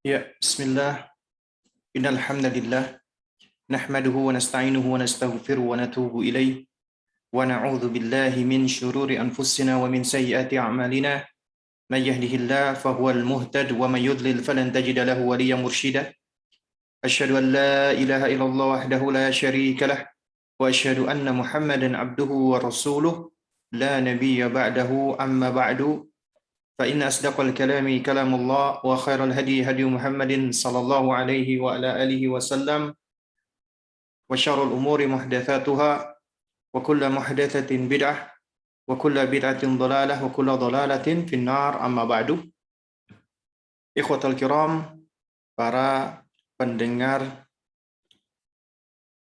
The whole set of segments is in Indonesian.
Ya, bismillah. Innal hamdalillah nahmaduhu wa nasta'inuhu wa nastaghfiruhu wa natubu ilaih wa na'udzu billahi min syururi anfusina wa min sayyiati a'malina. May yahdihillahu fahuwal muhtad wa may yudlil falan tajida lahu waliyyan mursyida. Asyhadu an la ilaha illallah wahdahu la syarika lah wa asyhadu anna Muhammadan abduhu wa rasuluh la nabiyya ba'dahu amma ba'du. فإن أصدق الكلام كلام الله وخير الهدي هدي محمد صلى الله عليه وعلى آله وسلم وشر الأمور محدثاتها وكل محدثة بدعة وكل بدعة ضلالة وكل ضلالة في النار أما بعد. Ikhwatal kiram, para pendengar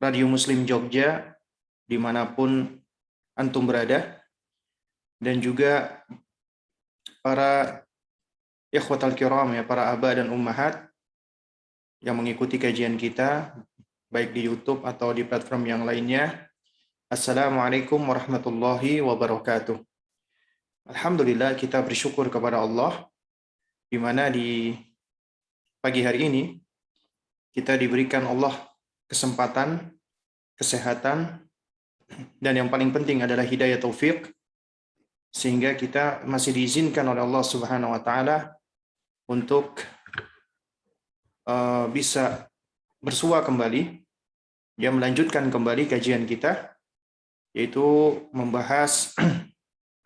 Radio Muslim Jogja dimanapun antum berada, dan juga para ikhwatal kiram, ya, para aba dan ummahat yang mengikuti kajian kita baik di YouTube atau di platform yang lainnya. Assalamualaikum warahmatullahi wabarakatuh. Alhamdulillah, kita bersyukur kepada Allah di mana di pagi hari ini kita diberikan Allah kesempatan, kesehatan, dan yang paling penting adalah hidayah taufik, sehingga kita masih diizinkan oleh Allah Subhanahu wa taala untuk bisa bersua kembali, ya, melanjutkan kembali kajian kita, yaitu membahas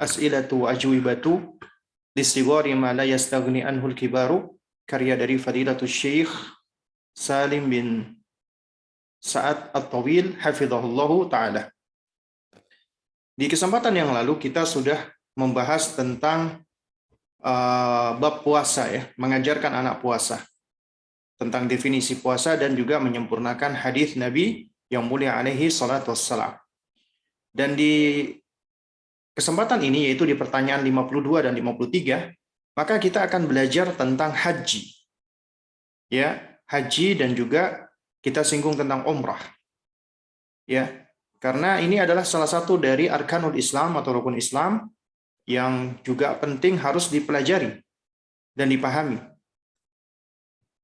as'ilatu wa ajwibatu listigori ma la yastaghni anhul kibaru, karya dari Fadilatul Syekh Salim bin Sa'ad At-Tawil hafizahullahu ta'ala. Di kesempatan yang lalu kita sudah membahas tentang bab puasa, ya, mengajarkan anak puasa, tentang definisi puasa dan juga menyempurnakan hadis Nabi yang mulia alaihi salatu wassalam. Dan di kesempatan ini, yaitu di pertanyaan 52 dan 53, maka kita akan belajar tentang haji. Ya, haji, dan juga kita singgung tentang umrah. Ya, karena ini adalah salah satu dari arkanul Islam atau rukun Islam yang juga penting harus dipelajari dan dipahami,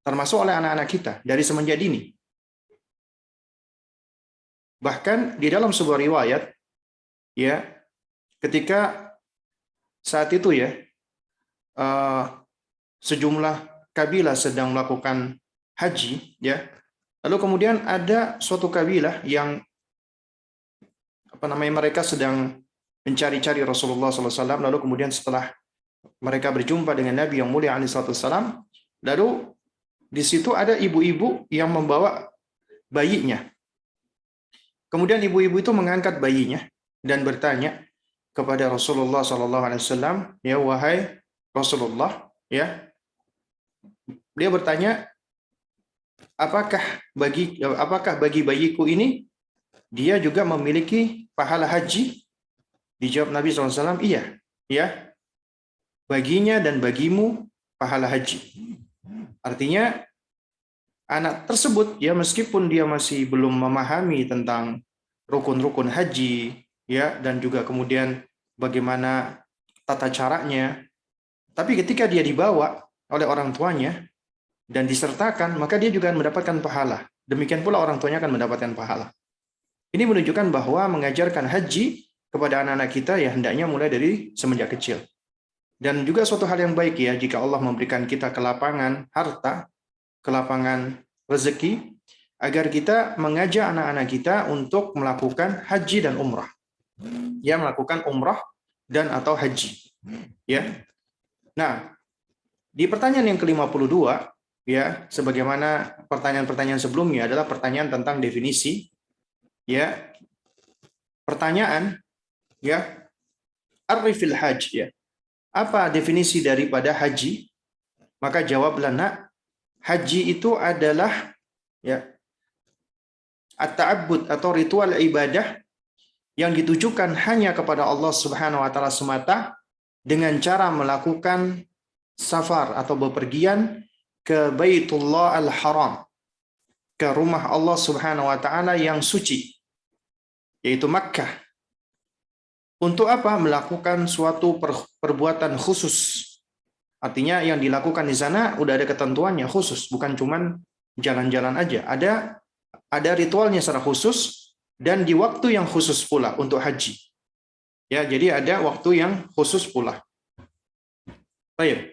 termasuk oleh anak-anak kita dari semenjak dini. Bahkan di dalam sebuah riwayat, ya, ketika saat itu, ya, sejumlah kabilah sedang melakukan haji, ya, lalu kemudian ada suatu kabilah yang mereka sedang mencari-cari Rasulullah SAW, lalu kemudian setelah mereka berjumpa dengan Nabi yang mulia alaihi wasallam, lalu di situ ada ibu-ibu yang membawa bayinya. Kemudian ibu-ibu itu mengangkat bayinya dan bertanya kepada Rasulullah SAW, ya, wahai Rasulullah, ya, dia bertanya, apakah bagi bayiku ini dia juga memiliki pahala haji? Dijawab Nabi SAW, iya, ya, baginya dan bagimu pahala haji. Artinya anak tersebut, ya, meskipun dia masih belum memahami tentang rukun-rukun haji, ya, dan juga kemudian bagaimana tata caranya, tapi ketika dia dibawa oleh orang tuanya dan disertakan, maka dia juga akan mendapatkan pahala. Demikian pula orang tuanya akan mendapatkan pahala. Ini menunjukkan bahwa mengajarkan haji kepada anak-anak kita, ya, hendaknya mulai dari semenjak kecil. Dan juga suatu hal yang baik, ya, jika Allah memberikan kita kelapangan harta, kelapangan rezeki, agar kita mengajak anak-anak kita untuk melakukan haji dan umrah. Ya, melakukan umrah dan atau haji. Ya. Nah, di pertanyaan yang ke-52, ya, sebagaimana pertanyaan-pertanyaan sebelumnya adalah pertanyaan tentang definisi. Ya. Pertanyaan, ya, arifil hajj, ya. Apa definisi daripada haji? Maka jawablah, nak, haji itu adalah, ya, at-ta'abbud atau ritual ibadah yang ditujukan hanya kepada Allah Subhanahu wa taala semata, dengan cara melakukan safar atau bepergian ke Baitullah Al-Haram, ke rumah Allah Subhanahu wa taala yang suci, yaitu Makkah. Untuk apa? Melakukan suatu perbuatan khusus Artinya yang dilakukan di sana udah ada ketentuannya khusus, bukan cuman jalan-jalan aja. Ada ritualnya secara khusus dan di waktu yang khusus pula untuk haji. Ya, jadi ada waktu yang khusus pula. Baik.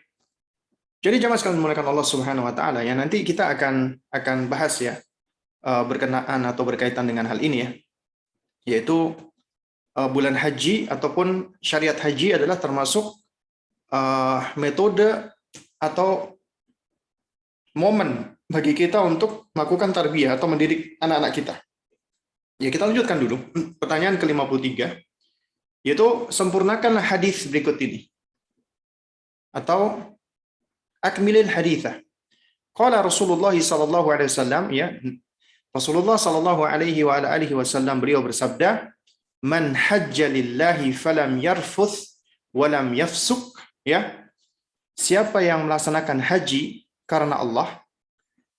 Jadi jamaah sekalian dimuliakan Allah Subhanahu wa taala, ya nanti kita akan bahas ya berkenaan atau berkaitan dengan hal ini ya. Yaitu bulan haji ataupun syariat haji adalah termasuk metode atau momen bagi kita untuk melakukan tarbiyah atau mendidik anak-anak kita. Ya, kita lanjutkan dulu. Pertanyaan ke-53, yaitu sempurnakanlah hadis berikut ini. Atau akmilil haditha. Qala Rasulullah sallallahu alaihi wasallam, ya. Rasulullah sallallahu alaihi wa alihi wasallam beliau bersabda, "Man hajja lillahi falam yarfuth wa lam yafsuk." Ya. Siapa yang melaksanakan haji karena Allah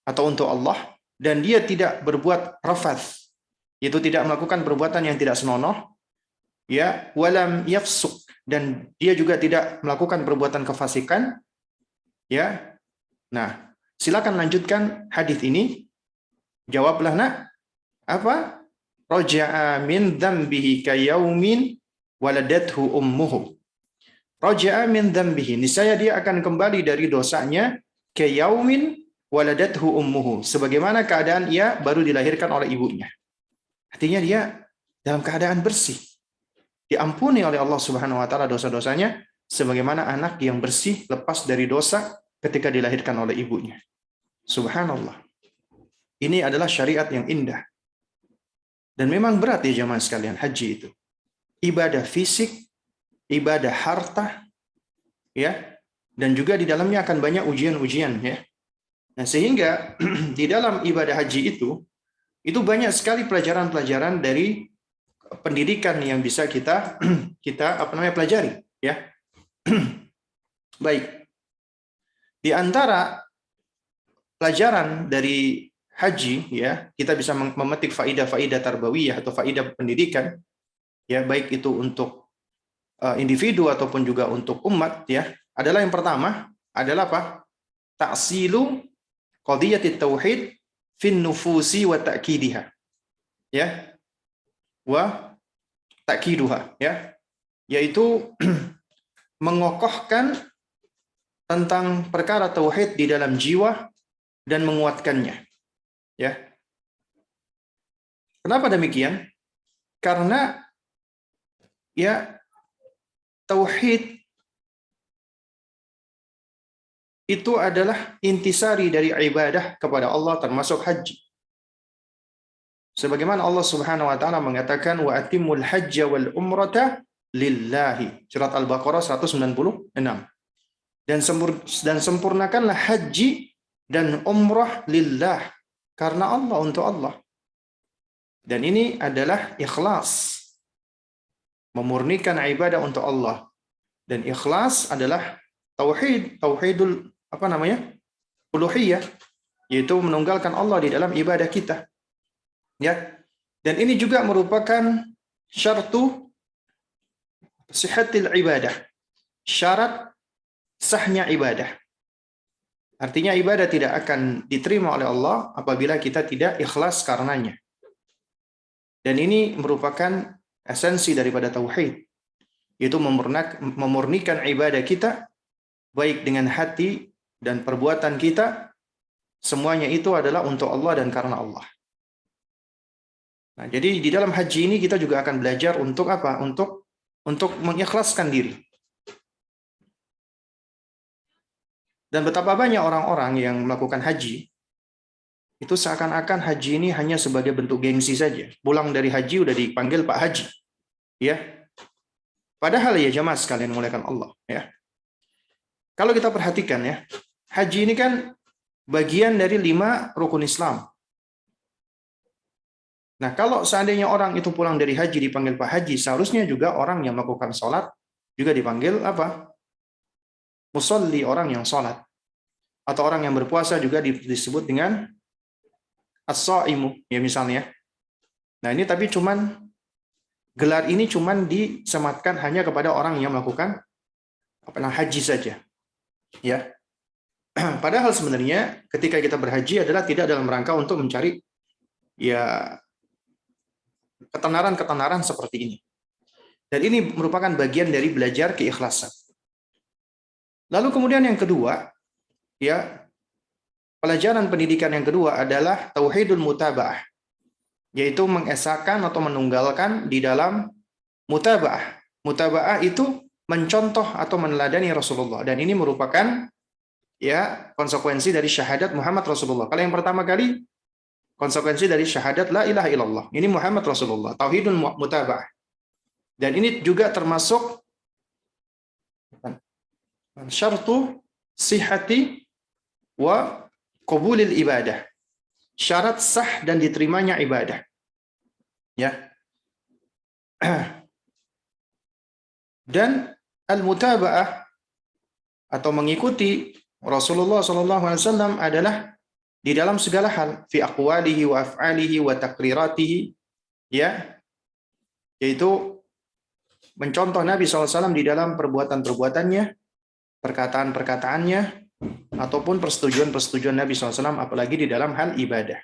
atau untuk Allah dan dia tidak berbuat rafath, yaitu tidak melakukan perbuatan yang tidak senonoh, ya, walam yafsuk, dan dia juga tidak melakukan perbuatan kefasikan, ya. Nah, silakan lanjutkan hadis ini. Jawablah, nak. Apa? Raja'a min dzambihi kayaumin waladathu ummuhu. Raja'a min dzambihi, niscaya dia akan kembali dari dosanya kayaumin waladathu ummuhu, sebagaimana keadaan ia baru dilahirkan oleh ibunya. Artinya dia dalam keadaan bersih, diampuni oleh Allah Subhanahu wa taala dosa-dosanya sebagaimana anak yang bersih lepas dari dosa ketika dilahirkan oleh ibunya. Subhanallah. Ini adalah syariat yang indah. Dan memang berat ya jamaah sekalian, haji itu. Ibadah fisik, ibadah harta, ya. Dan juga di dalamnya akan banyak ujian-ujian, ya. Nah, sehingga di dalam ibadah haji itu banyak sekali pelajaran-pelajaran dari pendidikan yang bisa kita pelajari, ya. Baik. Di antara pelajaran dari haji, ya, kita bisa memetik faidah-faidah tarbawiyah atau faidah pendidikan, ya, baik itu untuk individu ataupun juga untuk umat, ya. Adalah yang pertama adalah apa? Ta'silu qadiyatit tauhid fin nufusi wa ta'kidiha. Ya. Wa ta'kiduha, ya. Yaitu mengokohkan tentang perkara tauhid di dalam jiwa dan menguatkannya. Ya. Kenapa demikian? Karena ya tauhid itu adalah intisari dari ibadah kepada Allah termasuk haji. Sebagaimana Allah Subhanahu wa taala mengatakan wa atimul hajja wal umrata lillahi. Surat Al-Baqarah 196. Dan sempurnakanlah haji dan umrah lillah, karena Allah, untuk Allah. Dan ini adalah ikhlas. Memurnikan ibadah untuk Allah. Dan ikhlas adalah tauhidul uluhiyah, yaitu menunggalkan Allah di dalam ibadah kita. Ya. Dan ini juga merupakan syartu sihhatil ibadah. Syarat sahnya ibadah. Artinya ibadah tidak akan diterima oleh Allah apabila kita tidak ikhlas karenanya. Dan ini merupakan esensi daripada tauhid, yaitu memurnikan ibadah kita baik dengan hati dan perbuatan kita, semuanya itu adalah untuk Allah dan karena Allah. Nah, jadi di dalam haji ini kita juga akan belajar untuk apa? Untuk mengikhlaskan diri. Dan betapa banyak orang-orang yang melakukan haji, itu seakan-akan haji ini hanya sebagai bentuk gengsi saja. Pulang dari haji udah dipanggil Pak Haji. Ya. Padahal ya jamaah sekalian muliakan Allah, ya. Kalau kita perhatikan ya, haji ini kan bagian dari 5 rukun Islam. Nah, kalau seandainya orang itu pulang dari haji dipanggil Pak Haji, seharusnya juga orang yang melakukan sholat juga dipanggil apa? Musolli, orang yang sholat. Atau orang yang berpuasa juga disebut dengan as-shaimu, ya misalnya. Nah, ini tapi gelar ini cuman disematkan hanya kepada orang yang melakukan haji saja. Ya. Padahal sebenarnya ketika kita berhaji adalah tidak dalam rangka untuk mencari ya ketenaran-ketenaran seperti ini. Dan ini merupakan bagian dari belajar keikhlasan. Lalu kemudian yang kedua, ya, pelajaran pendidikan yang kedua adalah tauhidul mutaba'ah, yaitu mengesahkan atau menunggalkan di dalam mutaba'ah. Mutaba'ah itu mencontoh atau meneladani Rasulullah, dan ini merupakan ya konsekuensi dari syahadat Muhammad Rasulullah. Kalau yang pertama kali konsekuensi dari syahadat la ilaha illallah, ini Muhammad Rasulullah, tauhidul mutaba'ah. Dan ini juga termasuk syartu sihhati wa qabulil ibadah. Syarat sah dan diterimanya ibadah. Ya. Dan al-mutaba'ah atau mengikuti Rasulullah SAW adalah di dalam segala hal, fi aqwalihi wa af'alihi wa taqriratihi, ya, yaitu mencontoh Nabi SAW di dalam perbuatan-perbuatannya, perkataan-perkataannya, ataupun persetujuan-persetujuan Nabi SAW, apalagi di dalam hal ibadah.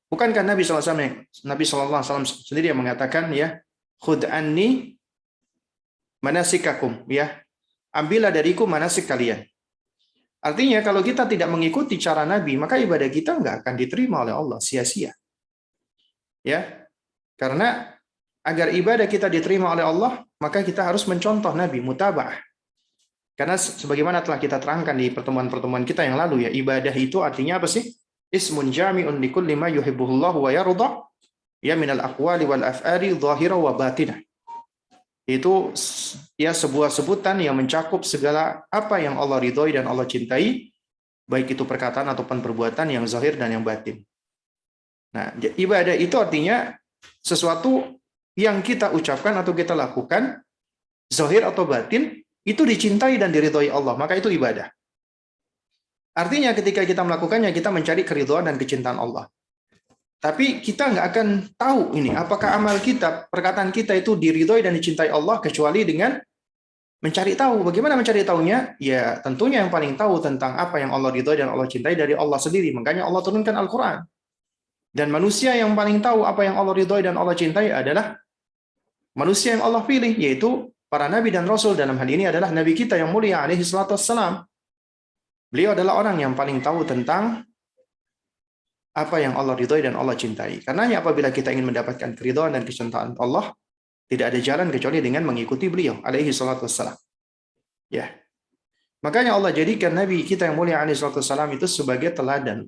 Bukankah Nabi SAW sendiri yang mengatakan, ya, khudh anni manasikakum, ya, ambillah dariku manasik kalian. Artinya kalau kita tidak mengikuti cara Nabi, maka ibadah kita nggak akan diterima oleh Allah, sia-sia. Ya, karena agar ibadah kita diterima oleh Allah, maka kita harus mencontoh Nabi, mutaba'ah. Karena sebagaimana telah kita terangkan di pertemuan-pertemuan kita yang lalu, ya, ibadah itu artinya apa sih? Ismun jami'un likulli ma yuhibbuhullahu wa yarda, ya, minal aqwali wal af'ali dhahira wa batinah. Itu ya sebuah sebutan yang mencakup segala apa yang Allah ridhoi dan Allah cintai, baik itu perkataan ataupun perbuatan yang zahir dan yang batin. Nah, ibadah itu artinya sesuatu yang kita ucapkan atau kita lakukan, zahir atau batin, itu dicintai dan diridhoi Allah, maka itu ibadah. Artinya ketika kita melakukannya, kita mencari keridhaan dan kecintaan Allah. Tapi kita nggak akan tahu ini, apakah amal kita, perkataan kita itu diridhoi dan dicintai Allah, kecuali dengan mencari tahu. Bagaimana mencari tahunya? Ya tentunya yang paling tahu tentang apa yang Allah ridhoi dan Allah cintai dari Allah sendiri. Makanya Allah turunkan Al-Quran. Dan manusia yang paling tahu apa yang Allah ridhoi dan Allah cintai adalah manusia yang Allah pilih, yaitu para nabi dan rasul. Dalam hal ini adalah nabi kita yang mulia alaihi salatu wassalam. Beliau adalah orang yang paling tahu tentang apa yang Allah ridhoi dan Allah cintai. Karenanya apabila kita ingin mendapatkan keridhaan dan kecintaan Allah, tidak ada jalan kecuali dengan mengikuti beliau alaihi salatu wassalam. Ya. Makanya Allah jadikan nabi kita yang mulia alaihi salatu wassalam itu sebagai teladan.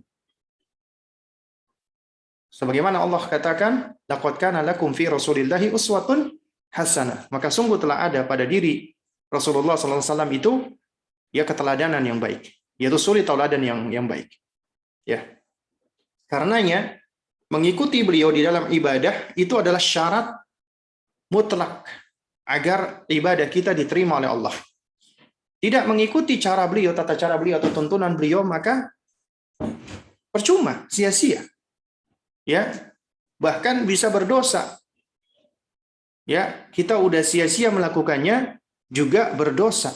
Sebagaimana Allah katakan, laqad kana lakum fi Rasulillahi uswatun hasanah. Maka sungguh telah ada pada diri Rasulullah SAW itu ya keteladanan yang baik, yaitu suri tauladan yang baik. Ya. Karenanya mengikuti beliau di dalam ibadah itu adalah syarat mutlak agar ibadah kita diterima oleh Allah. Tidak mengikuti cara beliau, tata cara beliau atau tuntunan beliau, maka percuma, sia-sia. Ya, bahkan bisa berdosa. Ya, kita udah sia-sia melakukannya, juga berdosa.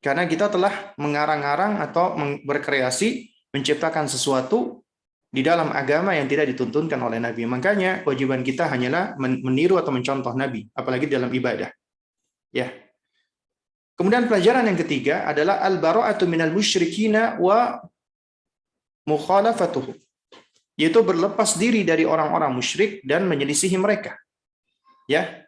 Karena kita telah mengarang-arang atau berkreasi, menciptakan sesuatu di dalam agama yang tidak dituntunkan oleh Nabi. Makanya kewajiban kita hanyalah meniru atau mencontoh Nabi, apalagi dalam ibadah. Ya. Kemudian pelajaran yang ketiga adalah al-bara'atu minal musyrikina wa mukhalafatuhu, yaitu berlepas diri dari orang-orang musyrik dan menyelisihi mereka. Ya.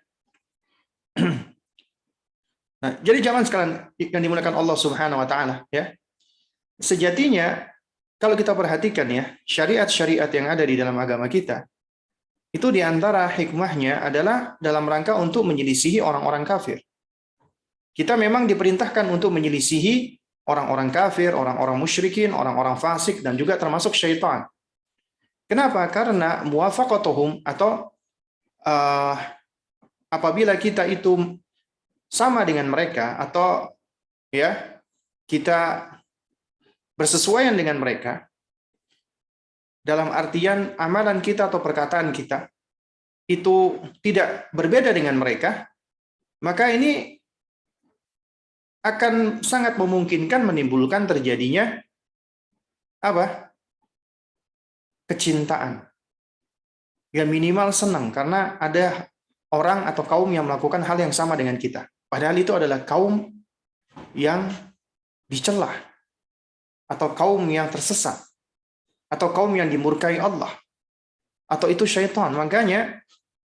Nah, jadi jamaah sekalian yang dimuliakan Allah Subhanahu wa taala, ya. Sejatinya kalau kita perhatikan ya, syariat-syariat yang ada di dalam agama kita, itu di antara hikmahnya adalah dalam rangka untuk menyelisihi orang-orang kafir. Kita memang diperintahkan untuk menyelisihi orang-orang kafir, orang-orang musyrikin, orang-orang fasik, dan juga termasuk syaitan. Kenapa? Karena muwafaqatuhum atau apabila kita itu sama dengan mereka atau ya kita bersesuaian dengan mereka dalam artian amalan kita atau perkataan kita itu tidak berbeda dengan mereka, maka ini akan sangat memungkinkan menimbulkan terjadinya apa? Kecintaan. Ya minimal senang karena ada orang atau kaum yang melakukan hal yang sama dengan kita. Padahal itu adalah kaum yang dicela atau kaum yang tersesat atau kaum yang dimurkai Allah atau itu syaitan. Makanya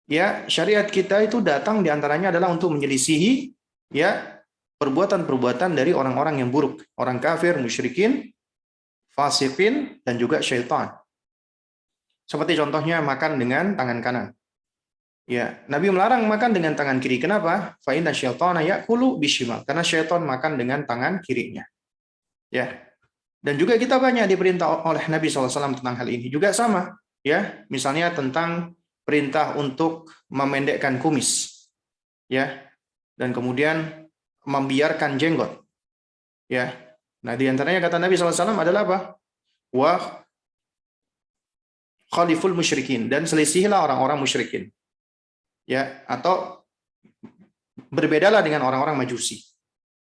ya syariat kita itu datang diantaranya adalah untuk menyelisihi ya perbuatan-perbuatan dari orang-orang yang buruk, orang kafir, musyrikin, fasikin, dan juga syaitan. Seperti contohnya makan dengan tangan kanan. Ya, Nabi melarang makan dengan tangan kiri. Kenapa? Fa inna syaitana ya'kulu bishimal. Karena syaitan makan dengan tangan kirinya. Ya. Dan juga kita banyak diperintah oleh Nabi SAW tentang hal ini. Juga sama. Ya, misalnya tentang perintah untuk memendekkan kumis. Ya. Dan kemudian membiarkan jenggot. Ya. Nah, di antaranya kata Nabi SAW adalah apa? Wa khaliful musyrikin. Dan selisihilah orang-orang musyrikin. Ya, atau berbedalah dengan orang-orang Majusi.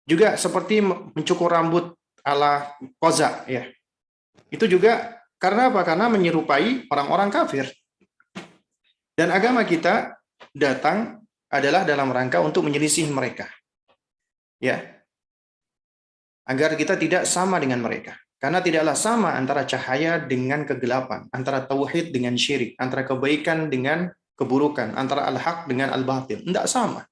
Juga seperti mencukur rambut ala Qaza, ya. Itu juga karena apa? Karena menyerupai orang-orang kafir. Dan agama kita datang adalah dalam rangka untuk menyelisih mereka. Ya. Agar kita tidak sama dengan mereka. Karena tidaklah sama antara cahaya dengan kegelapan, antara tauhid dengan syirik, antara kebaikan dengan keburukan, antara al-haq dengan al-batil. Tidak sama.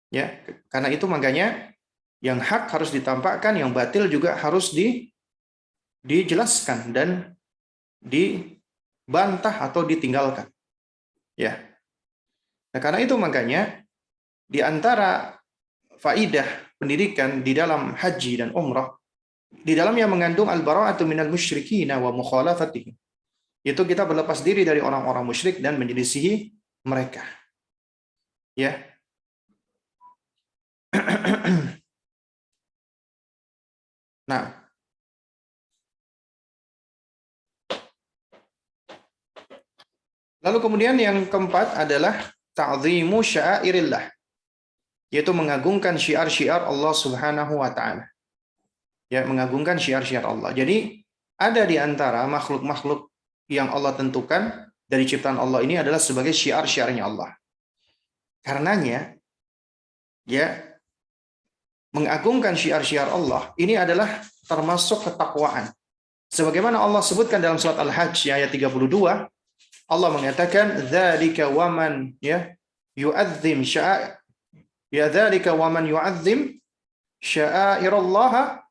Ya, karena itu makanya yang hak harus ditampakkan, yang batil juga harus dijelaskan dan dibantah atau ditinggalkan. Ya. Nah, karena itu makanya di antara faidah pendidikan di dalam haji dan umrah, di dalamnya mengandung al-bara'atu minal musyrikin wa mukhalafatihim. Itu kita berlepas diri dari orang-orang musyrik dan menyelisihi mereka. Ya. Nah, lalu kemudian yang keempat adalah ta'zimu sya'airillah, yaitu mengagungkan syiar-syiar Allah Subhanahu wa taala. Ya, mengagungkan syiar-syiar Allah. Jadi ada di antara makhluk-makhluk yang Allah tentukan dari ciptaan Allah ini adalah sebagai syiar-syiarnya Allah. Karenanya ya mengagungkan syiar-syiar Allah ini adalah termasuk ketakwaan. Sebagaimana Allah sebutkan dalam surat Al-Hajj ayat 32, Allah mengatakan dzalika waman ya yu'azzim sya'a ya dzalika waman yu'azzim sya'airallah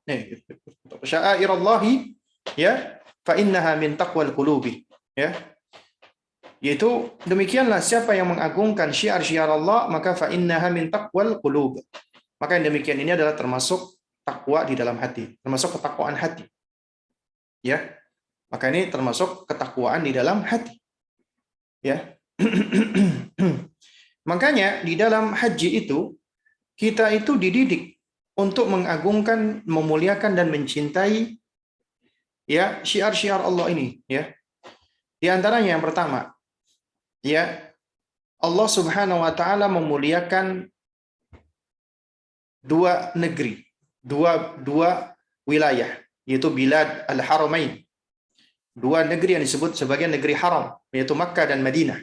sya'airallahi ya fa innaha min taqwal qulubi ya, yaitu demikianlah siapa yang mengagungkan syiar-syiar Allah maka fa innaha min taqwal qulub, maka yang demikian ini adalah termasuk takwa di dalam hati, termasuk ketakwaan hati ya, maka ini termasuk ketakwaan di dalam hati ya. Makanya di dalam haji itu kita itu dididik untuk mengagungkan, memuliakan dan mencintai ya syiar-syiar Allah ini ya. Di antaranya yang pertama ya, Allah Subhanahu wa taala memuliakan dua negeri, dua wilayah, yaitu Bilad al-Haramain. Dua negeri yang disebut sebagai negeri haram, yaitu Makkah dan Madinah.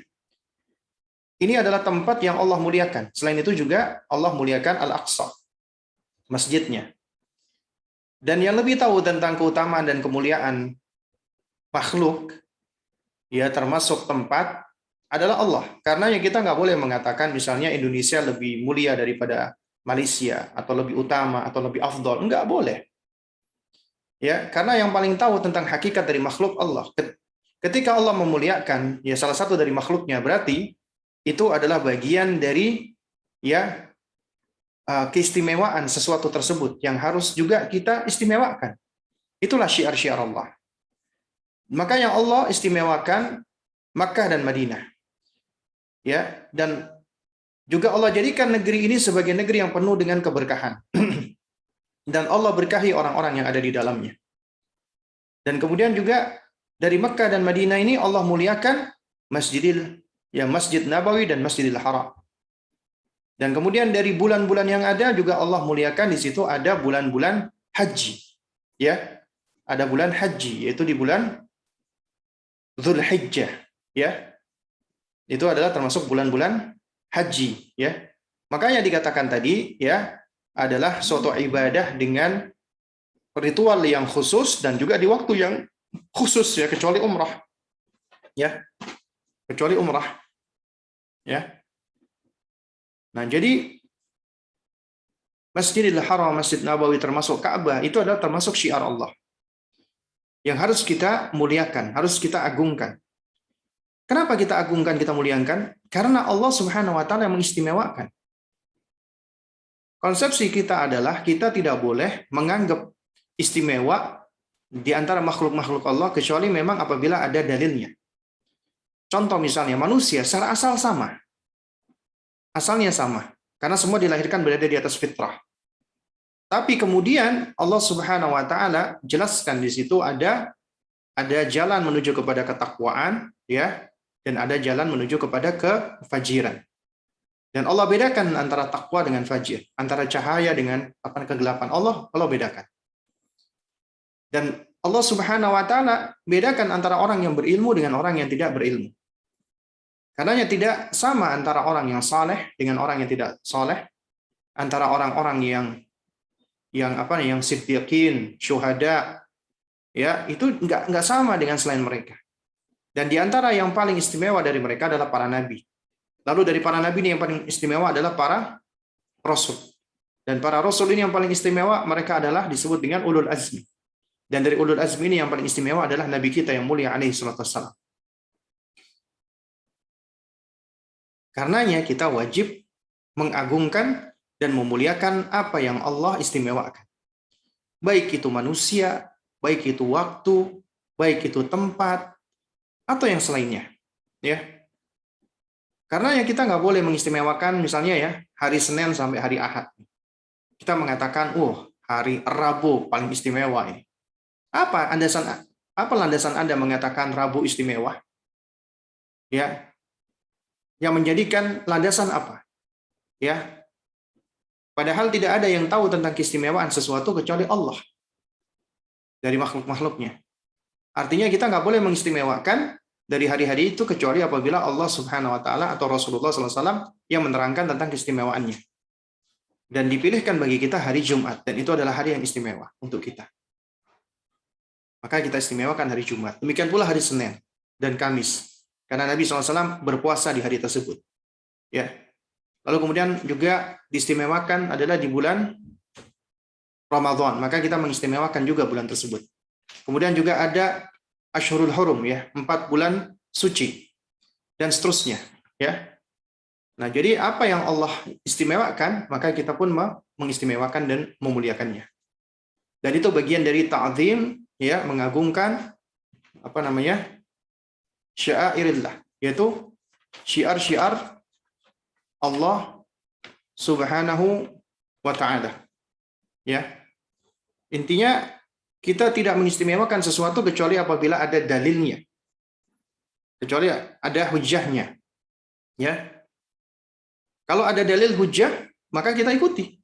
Ini adalah tempat yang Allah muliakan. Selain itu juga Allah muliakan Al-Aqsa, masjidnya. Dan yang lebih tahu tentang keutamaan dan kemuliaan makhluk, ya termasuk tempat, adalah Allah. Karena yang kita nggak boleh mengatakan misalnya Indonesia lebih mulia daripada Malaysia, atau lebih utama, atau lebih afdol. Nggak boleh. Ya, karena yang paling tahu tentang hakikat dari makhluk Allah. Ketika Allah memuliakan ya salah satu dari makhluknya, berarti itu adalah bagian dari ya keistimewaan sesuatu tersebut yang harus juga kita istimewakan. Itulah syiar-syiar Allah. Maka yang Allah istimewakan Makkah dan Madinah. Ya, dan juga Allah jadikan negeri ini sebagai negeri yang penuh dengan keberkahan. Dan Allah berkahi orang-orang yang ada di dalamnya. Dan kemudian juga dari Makkah dan Madinah ini Allah muliakan Masjid Nabawi dan Masjidil Haram. Dan kemudian dari bulan-bulan yang ada juga Allah muliakan, di situ ada bulan-bulan haji. Ya, ada bulan haji, yaitu di bulan Dzulhijjah. Ya, itu adalah termasuk bulan-bulan haji. Ya, makanya dikatakan tadi ya adalah suatu ibadah dengan ritual yang khusus dan juga di waktu yang khusus ya, kecuali umrah. Ya, kecuali umrah. Ya. Nah, jadi Masjidil Haram, Masjid Nabawi termasuk Ka'bah itu adalah termasuk syiar Allah yang harus kita muliakan, harus kita agungkan. Kenapa kita agungkan, kita muliakan? Karena Allah Subhanahu wa taala yang mengistimewakan. Konsepsi kita adalah kita tidak boleh menganggap istimewa di antara makhluk-makhluk Allah kecuali memang apabila ada dalilnya. Contoh misalnya manusia secara asal sama. Asalnya sama. Karena semua dilahirkan berada di atas fitrah. Tapi kemudian Allah Subhanahu wa taala jelaskan di situ ada jalan menuju kepada ketakwaan ya, dan ada jalan menuju kepada kefajiran. Dan Allah bedakan antara takwa dengan fajir, antara cahaya dengan kegelapan. Allah bedakan. Dan Allah Subhanahu wa taala bedakan antara orang yang berilmu dengan orang yang tidak berilmu. Karenanya tidak sama antara orang yang saleh dengan orang yang tidak saleh, antara orang-orang yang siddiqin, syuhada, ya, itu enggak sama dengan selain mereka. Dan di antara yang paling istimewa dari mereka adalah para nabi. Lalu dari para nabi ini yang paling istimewa adalah para rasul. Dan para rasul ini yang paling istimewa, mereka adalah disebut dengan ulul azmi. Dan dari ulul azmi ini yang paling istimewa adalah nabi kita yang mulia alaihi salatu wassalam. Karenanya kita wajib mengagungkan dan memuliakan apa yang Allah istimewakan. Baik itu manusia, baik itu waktu, baik itu tempat, atau yang selainnya. Ya. Karena yang kita nggak boleh mengistimewakan misalnya ya hari Senin sampai hari Ahad. Kita mengatakan, hari Rabu paling istimewa ini. Apa landasan Anda mengatakan Rabu istimewa? Ya. Yang menjadikan landasan apa? Ya. Padahal tidak ada yang tahu tentang keistimewaan sesuatu kecuali Allah dari makhluk-makhluknya. Artinya kita nggak boleh mengistimewakan dari hari-hari itu kecuali apabila Allah Subhanahu wa taala atau Rasulullah SAW yang menerangkan tentang keistimewaannya. Dan dipilihkan bagi kita hari Jumat, dan itu adalah hari yang istimewa untuk kita. Maka kita istimewakan hari Jumat. Demikian pula hari Senin dan Kamis. Karena Nabi SAW berpuasa di hari tersebut. Ya. Lalu kemudian juga diistimewakan adalah di bulan Ramadan. Maka kita mengistimewakan juga bulan tersebut. Kemudian juga ada Ashhurul Hurum ya, 4 bulan suci dan seterusnya ya. Nah, jadi apa yang Allah istimewakan, maka kita pun mengistimewakan dan memuliakannya. Dan itu bagian dari ta'zim ya, mengagungkan syairillah, yaitu syiar-syiar Allah Subhanahu wa taala. Ya. Intinya kita tidak mengistimewakan sesuatu kecuali apabila ada dalilnya. Kecuali ada hujahnya. Ya. Kalau ada dalil hujah, maka kita ikuti.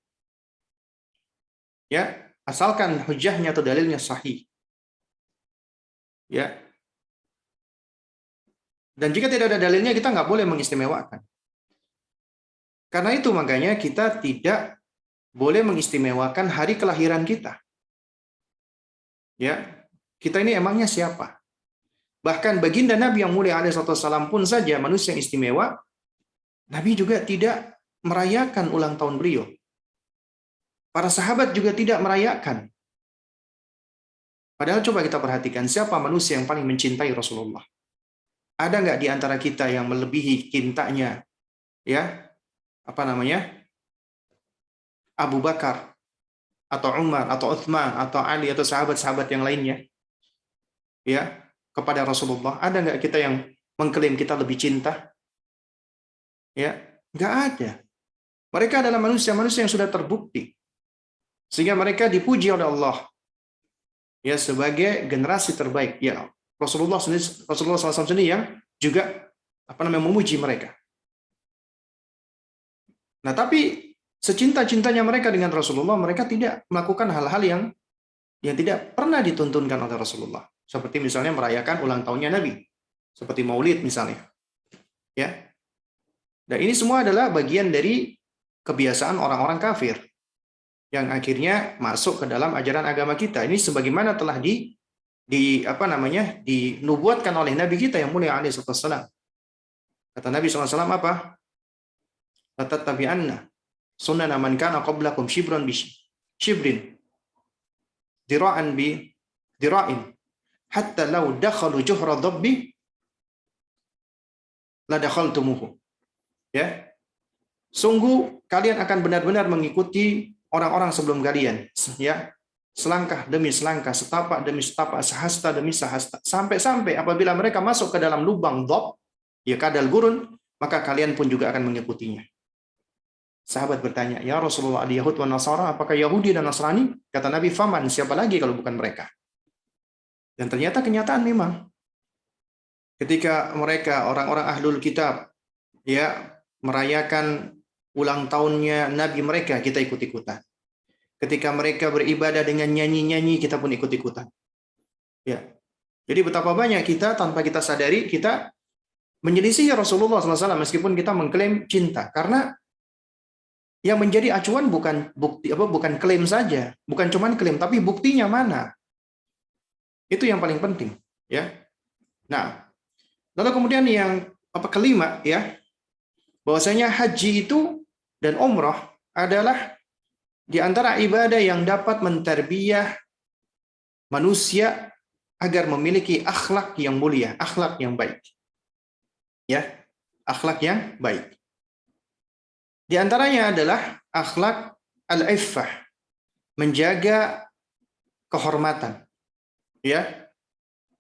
Ya, asalkan hujahnya atau dalilnya sahih. Ya. Dan jika tidak ada dalilnya, kita nggak boleh mengistimewakan. Karena itu makanya kita tidak boleh mengistimewakan hari kelahiran kita. Ya, kita ini emangnya siapa? Bahkan baginda Nabi yang mulia alaihi wasallam pun saja manusia yang istimewa, Nabi juga tidak merayakan ulang tahun beliau. Para sahabat juga tidak merayakan. Padahal coba kita perhatikan siapa manusia yang paling mencintai Rasulullah. Ada nggak di antara kita yang melebihi cintanya, ya? Abu Bakar, atau Umar, atau Uthman, atau Ali, atau sahabat-sahabat yang lainnya, ya, kepada Rasulullah. Ada nggak kita yang mengklaim kita lebih cinta? Ya, nggak ada. Mereka adalah manusia-manusia yang sudah terbukti, sehingga mereka dipuji oleh Allah, ya, sebagai generasi terbaik. Ya, Rasulullah SAW sendiri yang juga memuji mereka. Nah, tapi secinta-cintanya mereka dengan Rasulullah, mereka tidak melakukan hal-hal yang tidak pernah dituntunkan oleh Rasulullah. Seperti misalnya merayakan ulang tahunnya Nabi, seperti Maulid misalnya. Ya. Dan ini semua adalah bagian dari kebiasaan orang-orang kafir yang akhirnya masuk ke dalam ajaran agama kita. Ini sebagaimana telah dinubuatkan oleh Nabi kita yang mulia alaihi wasallam. Kata Nabi SAW apa? Latattabi'anna sunana man kana qablakum shibran bi shibrin dira'an bi dira'in hatta law dakhalu juhra dabbi la dakhaltumuhu. Ya. Sungguh kalian akan benar-benar mengikuti orang-orang sebelum kalian, ya. Selangkah demi selangkah, setapak demi setapak, sehasta demi sehasta, sampai-sampai apabila mereka masuk ke dalam lubang dhab, ya kadal gurun, maka kalian pun juga akan mengikutinya. Sahabat bertanya, ya Rasulullah, al-Yahud wa Nasara, apakah Yahudi dan Nasrani? Kata Nabi, faman, siapa lagi kalau bukan mereka? Dan ternyata kenyataan memang, ketika mereka, orang-orang ahlul kitab, ya merayakan ulang tahunnya Nabi mereka, kita ikut-ikutan. Ketika mereka beribadah dengan nyanyi-nyanyi, kita pun ikut-ikutan. Ya. Jadi betapa banyak kita, tanpa kita sadari, kita menyelisih Rasulullah SAW meskipun kita mengklaim cinta. Karena yang menjadi acuan bukan bukti bukan klaim saja, bukan cuma klaim, tapi buktinya mana? Itu yang paling penting, ya. Nah, lalu kemudian yang kelima, ya, bahwasanya haji itu dan umrah adalah di antara ibadah yang dapat mentarbiyah manusia agar memiliki akhlak yang mulia, akhlak yang baik. Ya, akhlak yang baik. Di antaranya adalah akhlak al-iffah, menjaga kehormatan. Ya.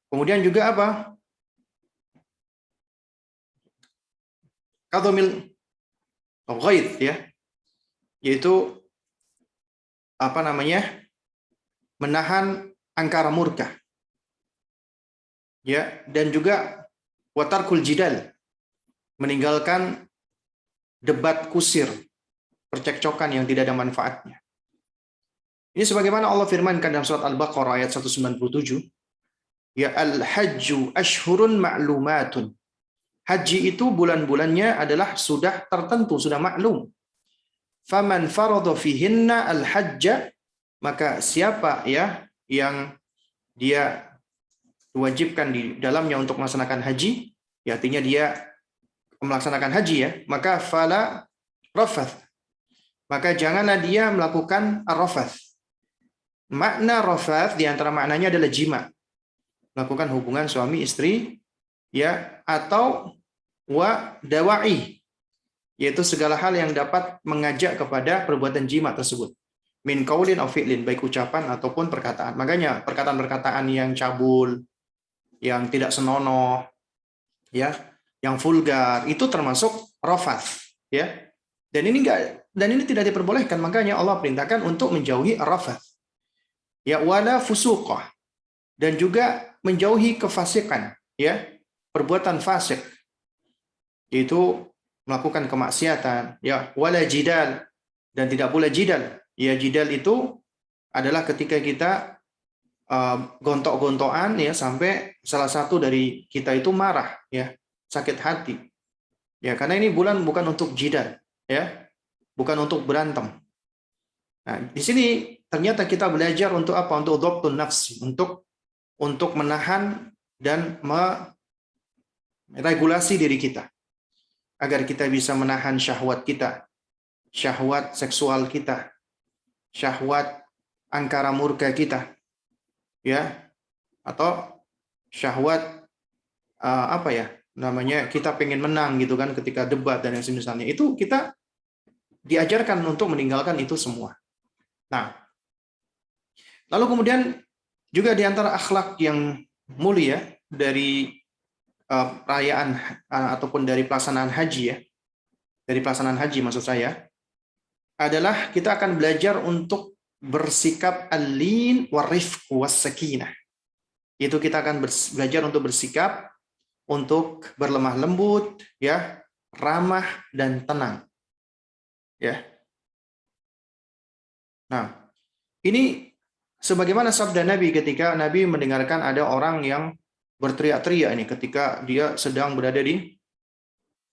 Kemudian juga apa? Qadhamil ghaidh, ya. Yaitu menahan angkara murka. Ya, dan juga watarkul jidal, meninggalkan debat kusir, percekcokan yang tidak ada manfaatnya. Ini sebagaimana Allah firmankan dalam surat Al-Baqarah ayat 197, ya al-hajju ashhurun ma'lumatun. Haji itu bulan-bulannya adalah sudah tertentu, sudah maklum. Faman faradha fihinna al-hajja, maka siapa ya yang dia diwajibkan di dalamnya untuk melaksanakan haji, ya artinya dia melaksanakan haji, ya, maka fala rafath, maka janganlah dia melakukan ar-rafath. Makna rafath di antara maknanya adalah jima, melakukan hubungan suami istri, ya, atau wa dawa'i, yaitu segala hal yang dapat mengajak kepada perbuatan jima tersebut, min qaulin aw fi'lin, baik ucapan ataupun perkataan. Makanya perkataan-perkataan yang cabul, yang tidak senonoh, ya, yang vulgar, itu termasuk rafath, ya. Dan ini tidak diperbolehkan, makanya Allah perintahkan untuk menjauhi rafath. Ya, wala fusuqah, dan juga menjauhi kefasikan, ya, perbuatan fasik, yaitu melakukan kemaksiatan, ya, wala jidal, dan tidak pula jidal. Ya, jidal itu adalah ketika kita gontok-gontokan, ya, sampai salah satu dari kita itu marah, ya, sakit hati, ya, karena ini bulan bukan untuk jidal, ya, bukan untuk berantem. Nah, di sini ternyata kita belajar untuk apa? Untuk dhabtun nafsi, untuk menahan dan meregulasi diri kita agar kita bisa menahan syahwat kita, syahwat seksual kita, syahwat angkara murka kita, ya, atau syahwat kita pengen menang gitu kan ketika debat dan yang semisalnya. Itu kita diajarkan untuk meninggalkan itu semua. Nah, lalu kemudian juga di antara akhlak yang mulia dari perayaan ataupun dari pelaksanaan haji, ya, dari pelaksanaan haji maksud saya, adalah kita akan belajar untuk bersikap al-lin warifq was-sakinah. Itu kita akan belajar untuk bersikap, untuk berlemah lembut, ya, ramah dan tenang. Ya. Nah, ini sebagaimana sabda Nabi ketika Nabi mendengarkan ada orang yang berteriak-teriak ini ketika dia sedang berada di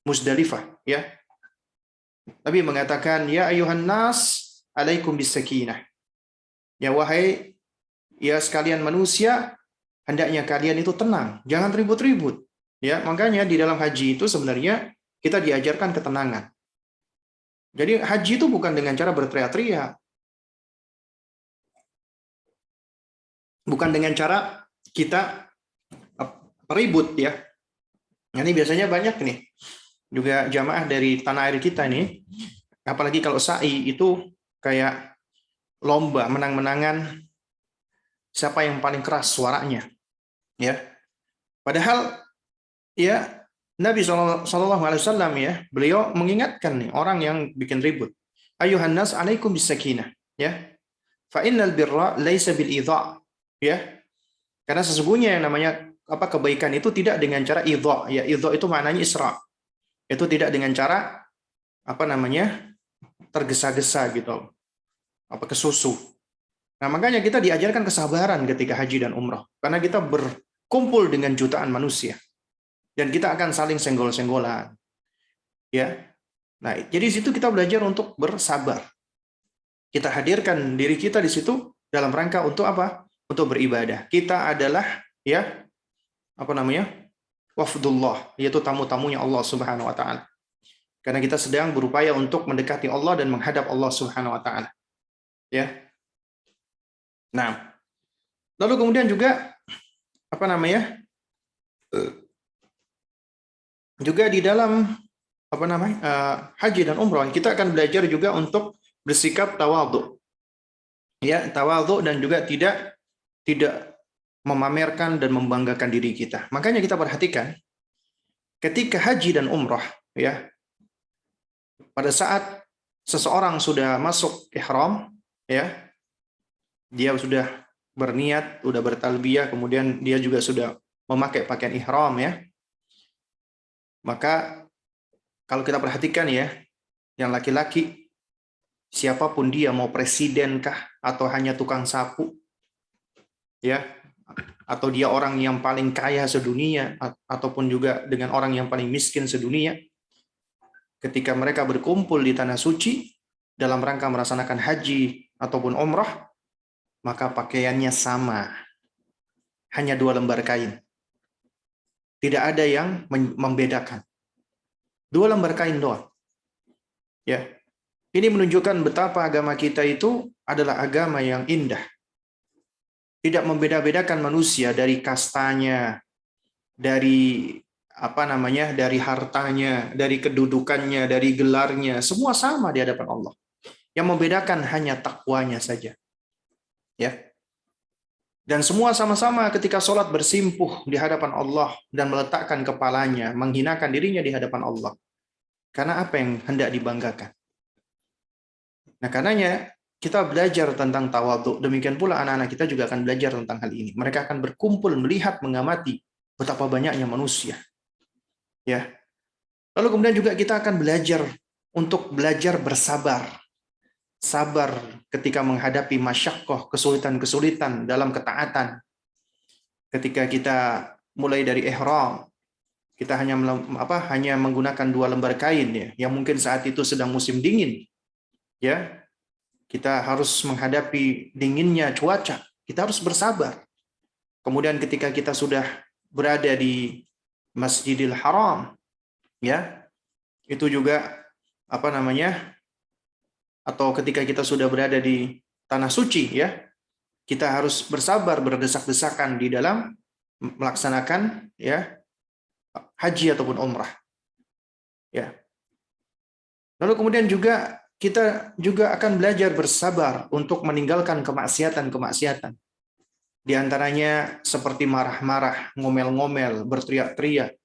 Musdalifah, ya. Nabi mengatakan, "Ya ayuhan nas, alaikum bisakinah." Ya wahai ya sekalian manusia, hendaknya kalian itu tenang, jangan ribut-ribut. Ya, makanya di dalam haji itu sebenarnya kita diajarkan ketenangan. Jadi haji itu bukan dengan cara berteriak-teriak, bukan dengan cara kita ribut ya. Nah, ini biasanya banyak nih juga jamaah dari tanah air kita nih, apalagi kalau sa'i itu kayak lomba menang-menangan siapa yang paling keras suaranya, ya. Padahal ya Nabi Shallallahu Alaihi Wasallam ya beliau mengingatkan nih orang yang bikin ribut, ayuhan nas alaikum bisakinah, ya. Fa innal birra laisa bil idha, ya. Karena sesungguhnya yang namanya kebaikan itu tidak dengan cara idha, ya. Idha itu maknanya isra. Itu tidak dengan cara tergesa-gesa gitu, kesusu. Nah, makanya kita diajarkan kesabaran ketika haji dan umrah. Karena kita berkumpul dengan jutaan manusia. Dan kita akan saling senggol-senggolan. Ya. Nah, jadi di situ kita belajar untuk bersabar. Kita hadirkan diri kita di situ dalam rangka untuk apa? Untuk beribadah. Kita adalah wafdullah, yaitu tamu-tamunya Allah Subhanahu wa taala. Karena kita sedang berupaya untuk mendekati Allah dan menghadap Allah Subhanahu wa taala. Ya. Nah, lalu kemudian juga juga di dalam haji dan umrah kita akan belajar juga untuk bersikap tawadhu. Ya, tawadhu dan juga tidak memamerkan dan membanggakan diri kita. Makanya kita perhatikan ketika haji dan umrah, ya, pada saat seseorang sudah masuk ihram, ya, dia sudah berniat, sudah bertalbiyah, kemudian dia juga sudah memakai pakaian ihram, ya. Maka kalau kita perhatikan ya, yang laki-laki siapapun dia, mau presidenkah atau hanya tukang sapu, ya, atau dia orang yang paling kaya sedunia ataupun juga dengan orang yang paling miskin sedunia, ketika mereka berkumpul di tanah suci dalam rangka melaksanakan haji ataupun umrah, maka pakaiannya sama, hanya 2 lembar kain. Tidak ada yang membedakan. 2 lembar kain doang. Ya. Ini menunjukkan betapa agama kita itu adalah agama yang indah. Tidak membeda-bedakan manusia dari kastanya, dari dari hartanya, dari kedudukannya, dari gelarnya, semua sama di hadapan Allah. Yang membedakan hanya takwanya saja. Ya. Dan semua sama-sama ketika sholat bersimpuh di hadapan Allah dan meletakkan kepalanya, menghinakan dirinya di hadapan Allah. Karena apa yang hendak dibanggakan? Nah, karenanya kita belajar tentang tawadhu. Demikian pula anak-anak kita juga akan belajar tentang hal ini. Mereka akan berkumpul, melihat, mengamati betapa banyaknya manusia. Ya. Lalu kemudian juga kita akan belajar untuk belajar bersabar. Sabar ketika menghadapi masyaqqah, kesulitan-kesulitan dalam ketaatan. Ketika kita mulai dari ihram, kita hanya menggunakan 2 lembar kain ya, yang mungkin saat itu sedang musim dingin. Ya. Kita harus menghadapi dinginnya cuaca. Kita harus bersabar. Kemudian ketika kita sudah berada di Masjidil Haram, ya, itu juga atau ketika kita sudah berada di tanah suci, ya, kita harus bersabar, berdesak-desakan di dalam melaksanakan ya haji ataupun umrah. Ya. Lalu kemudian juga kita juga akan belajar bersabar untuk meninggalkan kemaksiatan-kemaksiatan. Di antaranya seperti marah-marah, ngomel-ngomel, berteriak-teriak,